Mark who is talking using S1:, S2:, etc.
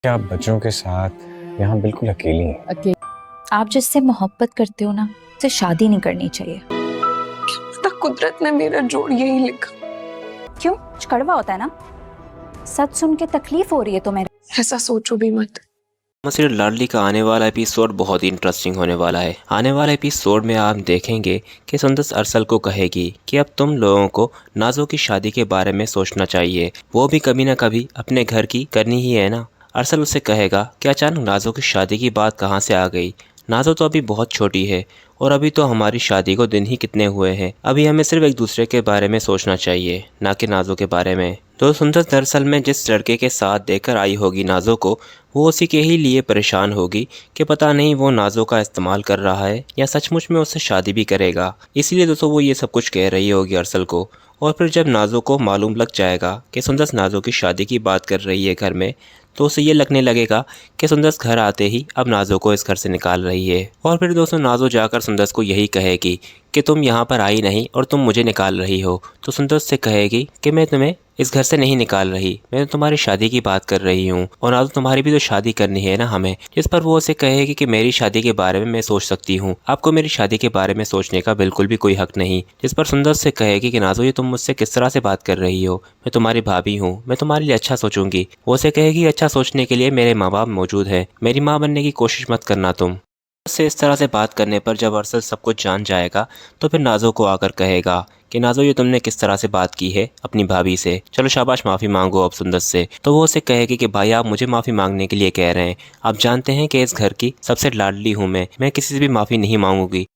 S1: क्या आप बच्चों के साथ यहाँ बिल्कुल अकेली हैं?
S2: आप जिससे मोहब्बत करते हो ना, उससे शादी नहीं करनी चाहिए।
S3: पता कुदरत ने मेरा जोड़ यही लिखा।
S2: क्यों? कुछ कड़वा होता है ना। सच सुन के तकलीफ हो रही है तुम्हें?
S3: ऐसा सोचो भी मत।
S4: सीरियल लाडली का आने वाला एपिसोड बहुत ही इंटरेस्टिंग होने वाला है। आने वाले एपिसोड में आप देखेंगे कि सुंदर अरसल को कहेगी कि अब तुम लोगों को नाजो की शादी के बारे में सोचना चाहिए, वो भी कभी ना कभी अपने घर की करनी ही है ना। अरसल उसे कहेगा कि अचानक नाजो की शादी की बात कहाँ से आ गई। नाजो तो अभी बहुत छोटी है और अभी तो हमारी शादी को दिन ही कितने हुए हैं। अभी हमें सिर्फ एक दूसरे के बारे में सोचना चाहिए, ना कि नाजो के बारे में। तो सुंदर दरअसल में जिस लड़के के साथ देकर आई होगी नाजो को, वो उसी के ही लिए परेशान होगी कि पता नहीं वो नाजो का इस्तेमाल कर रहा है या सचमुच में उससे शादी भी करेगा। इसीलिए दोस्तों वो ये सब कुछ कह रही होगी अरसल को। और फिर जब नाजो को मालूम लग जाएगा कि सुंदर नाजो की शादी की बात कर रही है घर में, तो उसे ये लगने लगेगा कि सुंदर घर आते ही अब नाजो को इस घर से निकाल रही है। और फिर दोस्तों नाजो जाकर सुंदर को यही कहेगी कि तुम यहाँ पर आई नहीं और तुम मुझे निकाल रही हो। तो सुंदर से कहेगी कि मैं तुम्हें इस घर से नहीं निकाल रही, मैं तो तुम्हारी शादी की बात कर रही हूँ और नाजो तुम्हारी भी तो शादी करनी है ना हमें। जिस पर वो उसे कहेगी कि मेरी शादी के बारे में मैं सोच सकती हूँ, आपको मेरी शादी के बारे में सोचने का बिल्कुल भी कोई हक नहीं। जिस पर सुंदर से कहेगी कि नाजो ये तुम मुझसे किस तरह से बात कर रही हो, मैं तुम्हारी भाभी हूँ, मैं तुम्हारे लिए अच्छा सोचूंगी। वो उसे कहेगी अच्छा सोचने के लिए मेरे माँ बाप मौजूद है, मेरी माँ बनने की कोशिश मत करना तुम। से इस तरह से बात करने पर जब अरसल सब कुछ जान जाएगा तो फिर नाजो को आकर कहेगा कि नाजो ये तुमने किस तरह से बात की है अपनी भाभी से, चलो शाबाश माफ़ी मांगो अब सुंदर से। तो वो उसे कहेगी कि भाई आप मुझे माफ़ी मांगने के लिए कह रहे हैं, आप जानते हैं कि इस घर की सबसे लाडली हूँ मैं किसी से भी माफ़ी नहीं मांगूंगी।